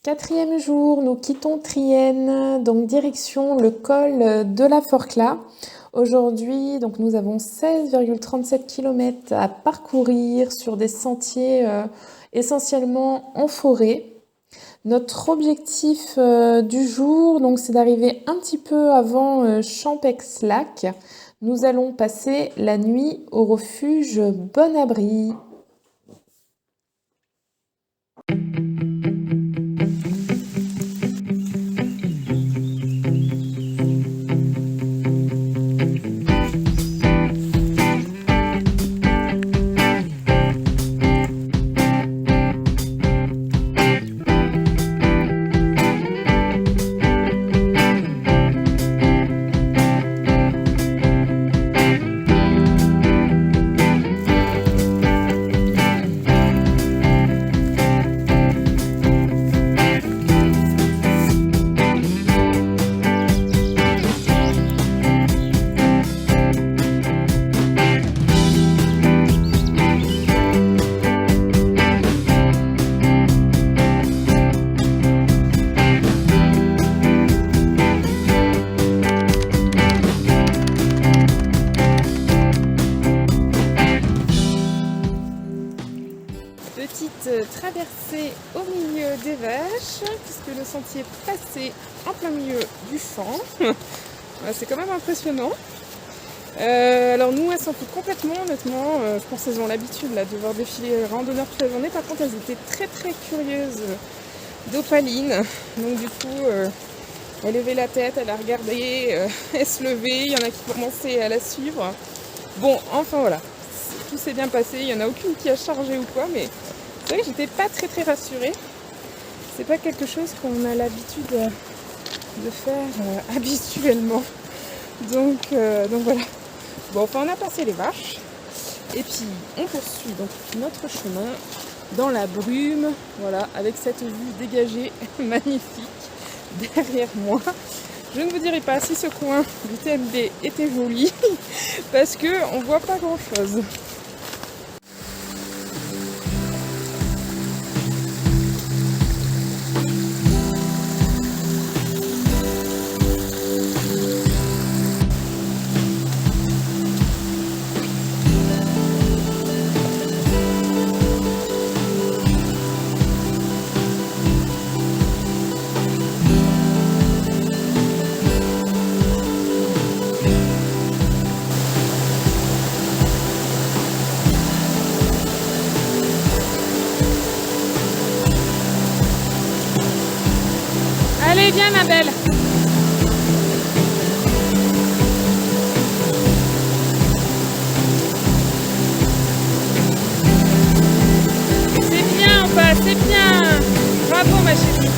Quatrième jour, nous quittons Trienne, donc direction le col de la Forclaz. Aujourd'hui, donc nous avons 16,37 km à parcourir sur des sentiers essentiellement en forêt. Notre objectif du jour, donc, c'est d'arriver un petit peu avant Champex-Lac. Nous allons passer la nuit au refuge Bon Abri. Petite traversée au milieu des vaches, puisque le sentier est passé en plein milieu du champ. C'est quand même impressionnant. Alors nous, elles s'en foutent complètement, honnêtement. Je pense qu'elles ont l'habitude là, de voir défiler les randonneurs toute la journée. Par contre, elles étaient très très curieuses d'Opaline. Donc du coup, elle levait la tête, elle a regardé, elle se levait. Il y en a qui commençaient à la suivre. Bon, enfin voilà. Tout s'est bien passé. Il n'y en a aucune qui a chargé ou quoi, mais c'est vrai que j'étais pas très rassurée. C'est pas quelque chose qu'on a l'habitude de faire habituellement. Donc voilà. Bon, enfin on a passé les vaches. Et puis on poursuit donc notre chemin dans la brume. Voilà, avec cette vue dégagée magnifique derrière moi. Je ne vous dirai pas si ce coin du TMB était joli parce qu'on voit pas grand chose. Allez, viens ma belle. C'est bien, Opa, c'est bien. Bravo ma chérie.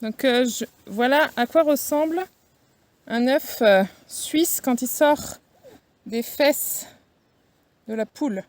Donc voilà à quoi ressemble un œuf suisse quand il sort des fesses de la poule.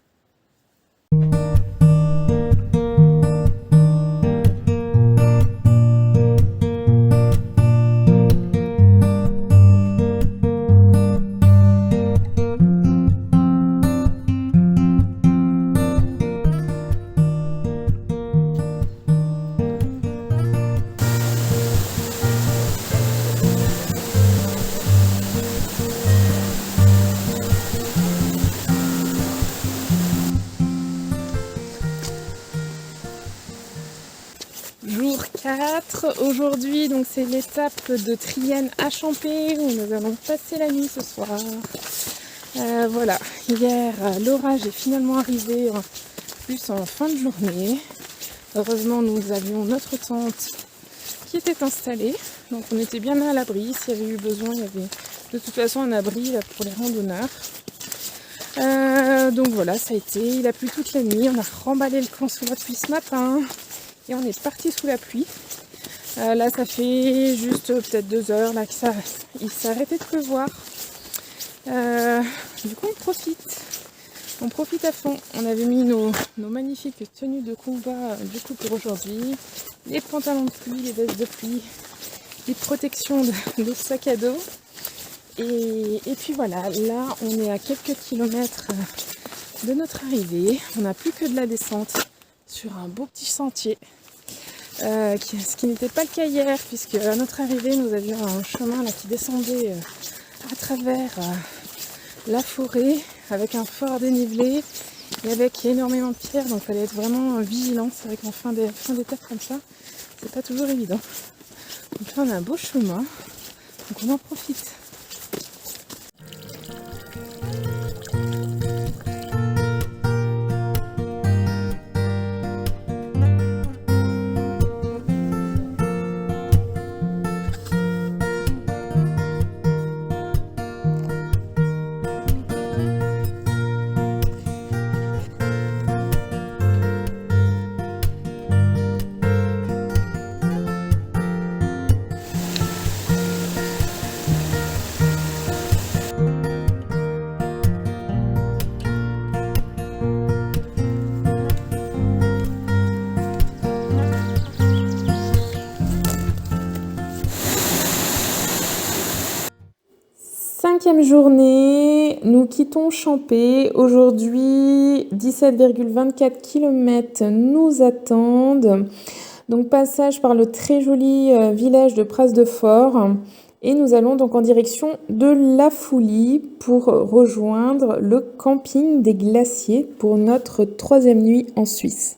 4. Aujourd'hui, donc c'est l'étape de Trienne à Champé où nous allons passer la nuit ce soir. Voilà, hier l'orage est finalement arrivé plus en fin de journée. Heureusement, nous avions notre tente qui était installée, donc on était bien à l'abri. S'il y avait eu besoin, il y avait de toute façon un abri là, pour les randonneurs. Donc voilà, ça a été, il a plu toute la nuit, on a remballé le camp sous la pluie ce matin et on est parti sous la pluie. Là ça fait juste peut-être 2 heures là, il s'est arrêté de pleuvoir. Du coup on profite à fond. On avait mis nos magnifiques tenues de combat du coup pour aujourd'hui, les pantalons de pluie, les vestes de pluie, les protections de sac à dos. Et puis voilà, là on est à quelques kilomètres de notre arrivée. On n'a plus que de la descente sur un beau petit sentier. Ce qui n'était pas le cas hier, puisque à notre arrivée nous avions un chemin là, qui descendait à travers la forêt avec un fort dénivelé et avec énormément de pierres, donc il fallait être vraiment vigilant. C'est vrai qu'en fin d'étape comme ça, c'est pas toujours évident. Donc là on a un beau chemin, donc on en profite. Cinquième journée, nous quittons Champé. Aujourd'hui, 17,24 km nous attendent. Donc passage par le très joli village de Pras-de-Fort. Et nous allons donc en direction de La Foulie pour rejoindre le camping des Glaciers pour notre 3e nuit en Suisse.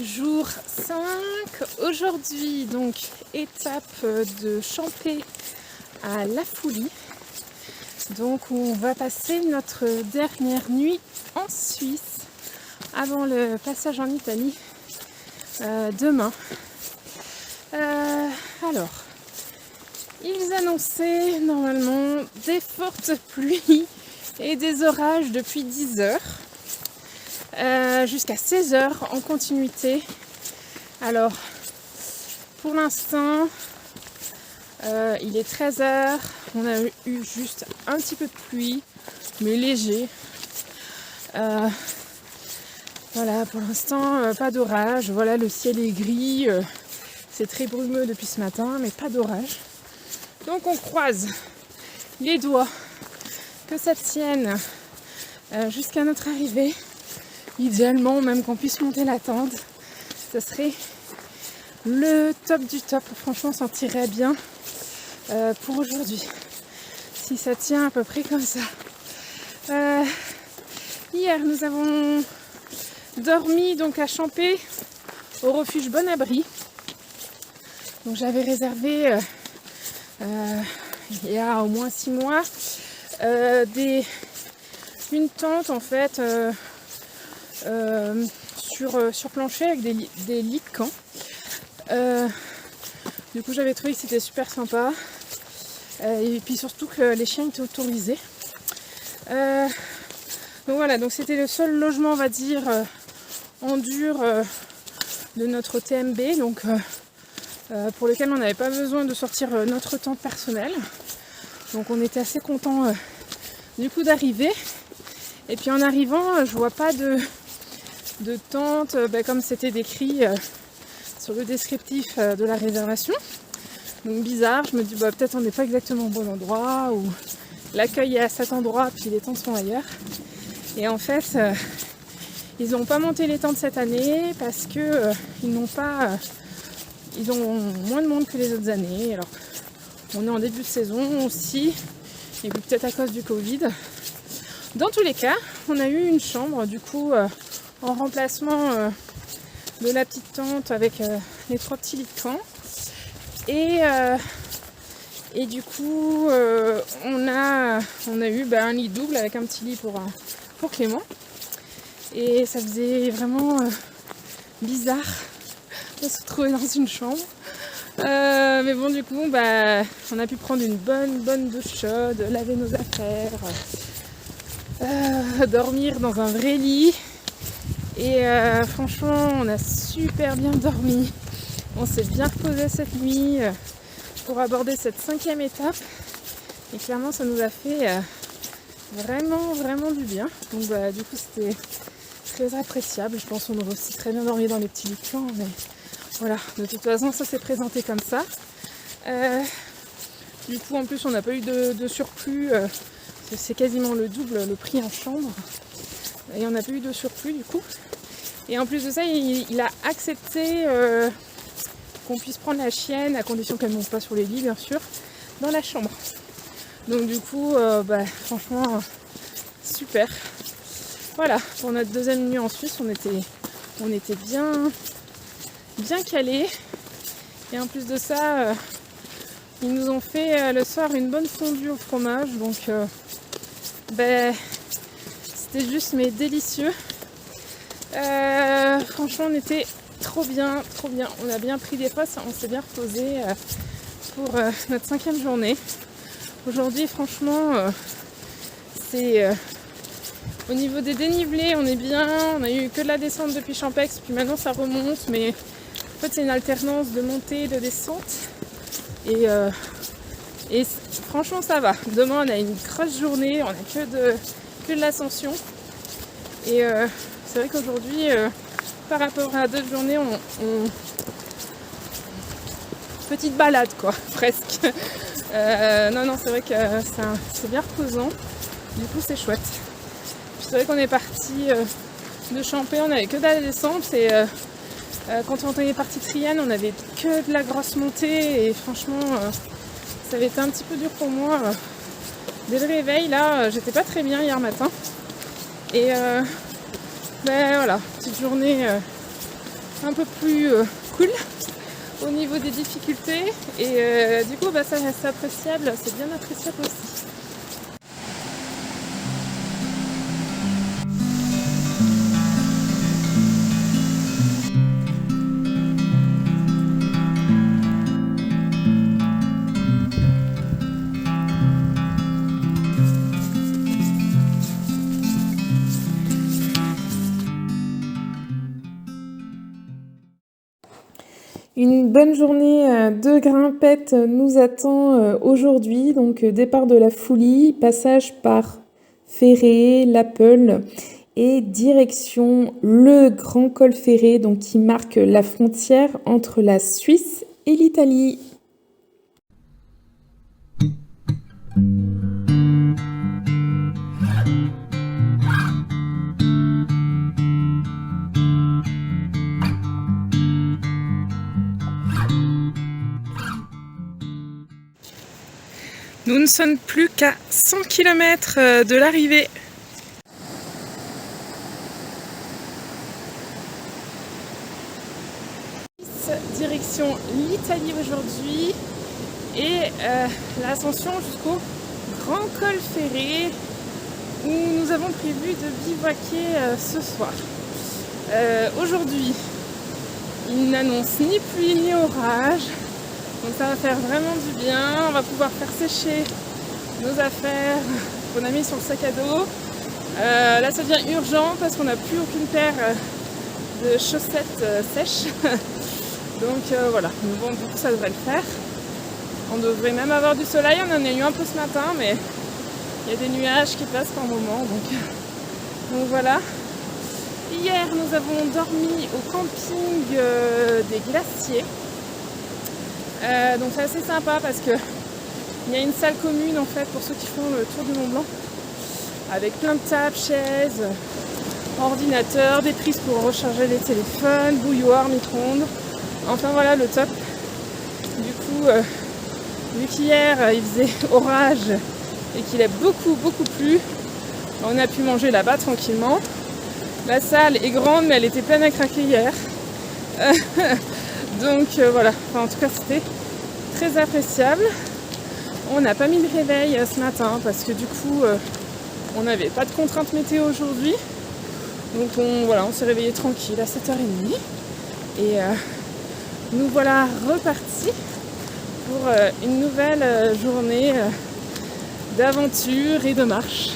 Jour 5, aujourd'hui donc étape de Champé à La Foulie, donc on va passer notre dernière nuit en Suisse avant le passage en Italie demain. Alors, ils annonçaient normalement des fortes pluies et des orages depuis 10 heures. Jusqu'à 16 heures en continuité. Alors, pour l'instant, il est 13 heures. On a eu juste un petit peu de pluie, mais léger. Voilà, pour l'instant, pas d'orage. Voilà, le ciel est gris. C'est très brumeux depuis ce matin, mais pas d'orage. Donc, on croise les doigts que ça tienne jusqu'à notre arrivée. Idéalement, même qu'on puisse monter la tente, ça serait le top du top. Franchement, on s'en tirerait bien pour aujourd'hui. Si ça tient à peu près comme ça. Hier, nous avons dormi donc à Champé au refuge Bon Abri. Donc j'avais réservé il y a au moins 6 mois une tente en fait sur plancher avec des lits de camp. Du coup j'avais trouvé que c'était super sympa et puis surtout que les chiens étaient autorisés. Donc voilà, donc c'était le seul logement on va dire en dur de notre TMB, donc pour lequel on n'avait pas besoin de sortir notre tente personnelle. Donc on était assez contents du coup d'arriver. Et puis en arrivant, je vois pas de tente comme c'était décrit sur le descriptif de la réservation. Donc bizarre, je me dis peut-être on n'est pas exactement au bon endroit ou l'accueil est à cet endroit puis les tentes sont ailleurs. Et en fait, ils n'ont pas monté les tentes cette année parce que ils ont moins de monde que les autres années. Alors on est en début de saison aussi, et puis peut-être à cause du Covid. Dans tous les cas, on a eu une chambre du coup en remplacement de la petite tente avec les 3 petits lits de camp. Et du coup on a eu un lit double avec un petit lit pour Clément. Et ça faisait vraiment bizarre de se retrouver dans une chambre. Mais bon, du coup, on a pu prendre une bonne douche chaude, laver nos affaires, dormir dans un vrai lit. Et franchement, on a super bien dormi. On s'est bien reposé cette nuit pour aborder cette 5e étape. Et clairement, ça nous a fait vraiment du bien. Donc du coup, c'était très appréciable. Je pense qu'on aurait aussi très bien dormi dans les petits lits de camp, mais voilà, de toute façon ça s'est présenté comme ça. Du coup en plus on n'a pas eu de surplus, c'est quasiment le double le prix en chambre. Et on n'a pas eu de surplus du coup. Et en plus de ça il a accepté qu'on puisse prendre la chienne, à condition qu'elle ne monte pas sur les lits bien sûr, dans la chambre. Donc du coup franchement super. Voilà, pour notre 2e nuit en Suisse, on était bien calés. Et en plus de ça, ils nous ont fait le soir une bonne fondue au fromage. Donc c'était juste délicieux. Franchement, on était trop bien. On a bien pris des postes, on s'est bien reposé pour notre 5e journée. Aujourd'hui, franchement, c'est... Au niveau des dénivelés, on est bien, on a eu que de la descente depuis Champex, puis maintenant ça remonte, mais en fait c'est une alternance de montée et de descente. Et franchement ça va. Demain on a une grosse journée, on a que de l'ascension. Et c'est vrai qu'aujourd'hui, par rapport à d'autres journées, on... petite balade quoi, presque. Non, c'est vrai que c'est bien reposant, du coup c'est chouette. C'est vrai qu'on est parti de Champé, on avait que de la descente et quand on est parti de Trienne, on avait que de la grosse montée et franchement ça avait été un petit peu dur pour moi. Dès le réveil là, j'étais pas très bien hier matin et voilà, petite journée un peu plus cool au niveau des difficultés et du coup ça c'est appréciable, c'est bien appréciable aussi. Une bonne journée de grimpette nous attend aujourd'hui, donc départ de la Foulie, passage par Ferré, l'Apple et direction le Grand Col Ferré, donc qui marque la frontière entre la Suisse et l'Italie. Nous ne sommes plus qu'à 100 km de l'arrivée. direction l'Italie aujourd'hui et l'ascension jusqu'au Grand Col Ferré où nous avons prévu de bivouaquer ce soir. Aujourd'hui, il n'annonce ni pluie ni orage, donc ça va faire vraiment du bien. On va pouvoir faire sécher nos affaires qu'on a mis sur le sac à dos. Là ça devient urgent parce qu'on n'a plus aucune paire de chaussettes sèches. Donc voilà, bon, du coup ça devrait le faire. On devrait même avoir du soleil, on en a eu un peu ce matin, mais il y a des nuages qui passent par moment. Donc voilà. Hier nous avons dormi au camping des Glaciers. Donc c'est assez sympa parce que il y a une salle commune en fait pour ceux qui font le tour du Mont Blanc, avec plein de tables, chaises, ordinateurs, des prises pour recharger les téléphones, bouilloire, micro-ondes. Enfin voilà le top. Du coup, vu qu'hier il faisait orage et qu'il a beaucoup plu, on a pu manger là-bas tranquillement. La salle est grande mais elle était pleine à craquer hier. Donc voilà, enfin, en tout cas c'était très appréciable. On n'a pas mis de réveil ce matin parce que du coup on n'avait pas de contraintes météo aujourd'hui. Donc on s'est réveillé tranquille à 7h30 et nous voilà repartis pour une nouvelle journée d'aventure et de marche.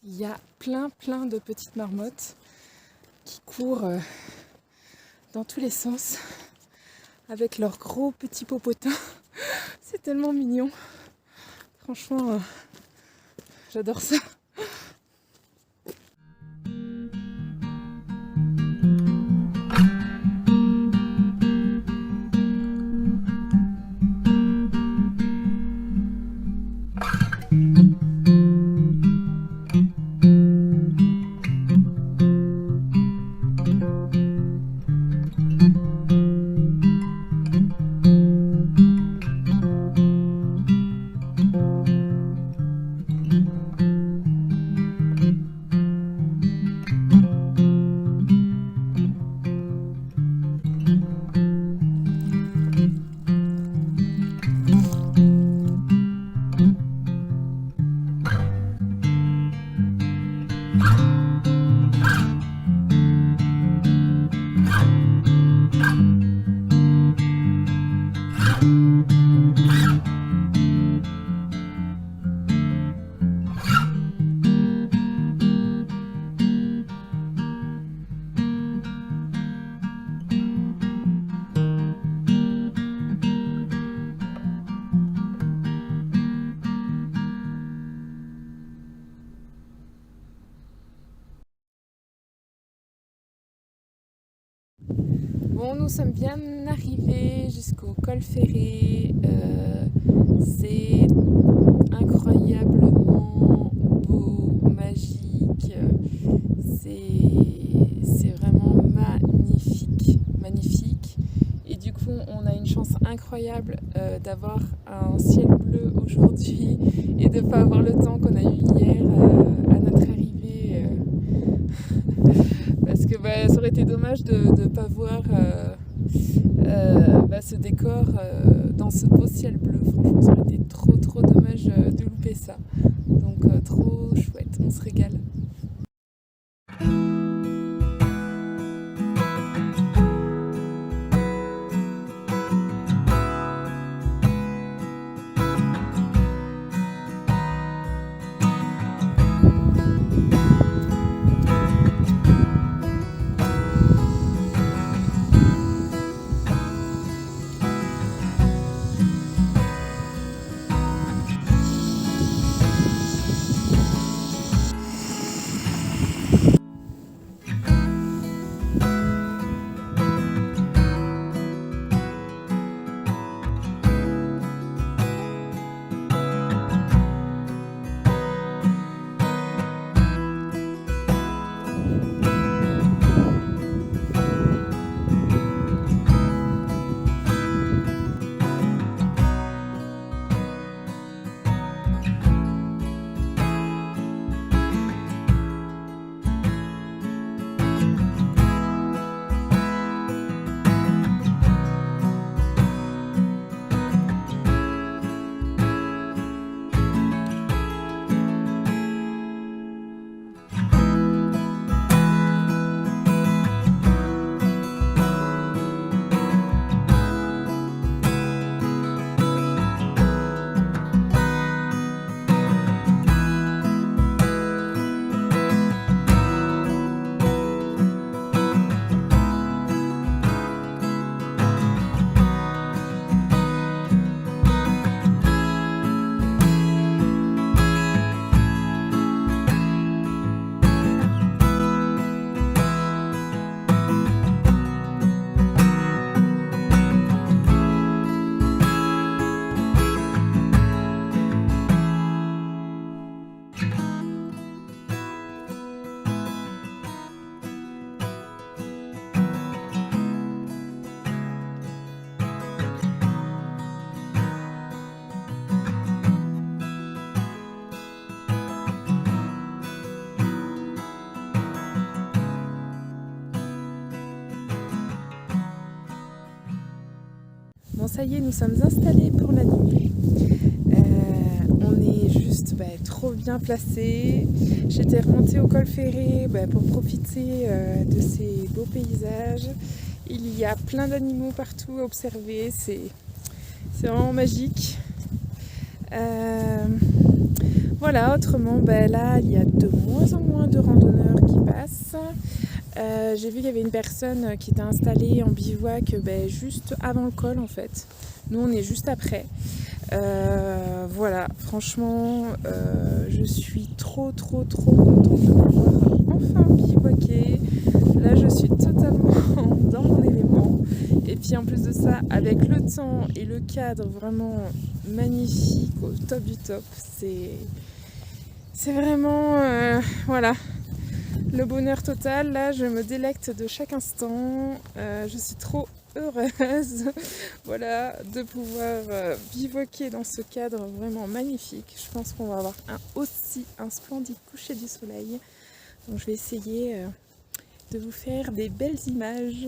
Il y a plein de petites marmottes qui courent dans tous les sens avec leurs gros petits popotins. C'est tellement mignon. Franchement, j'adore ça. Bon, nous sommes bien arrivés jusqu'au col Ferré. C'est incroyablement C'est vraiment magnifique, magnifique. Et du coup, on a une chance incroyable d'avoir un ciel bleu aujourd'hui et de ne pas avoir le temps qu'on a eu hier à notre arrivée. Parce que ça aurait été dommage de ne pas voir ce décor dans ce beau ciel bleu. Franchement, ça aurait été trop dommage de louper ça. Donc trop chouette, on se régale. Bon, ça y est, nous sommes installés pour la nuit. On est juste trop bien placés. J'étais remontée au col Ferré pour profiter de ces beaux paysages. Il y a plein d'animaux partout à observer. C'est vraiment magique. Voilà, autrement, là, il y a de moins en moins de randonneurs qui passent. J'ai vu qu'il y avait une personne qui était installée en bivouac juste avant le col en fait. Nous on est juste après. Voilà, franchement je suis trop contente de pouvoir enfin bivouaquer. Là je suis totalement dans mon élément. Et puis en plus de ça, avec le temps et le cadre vraiment magnifique au top du top, c'est vraiment voilà. Le bonheur total, là je me délecte de chaque instant, je suis trop heureuse voilà, de pouvoir bivouaquer dans ce cadre vraiment magnifique. Je pense qu'on va avoir un splendide coucher du soleil, donc je vais essayer de vous faire des belles images.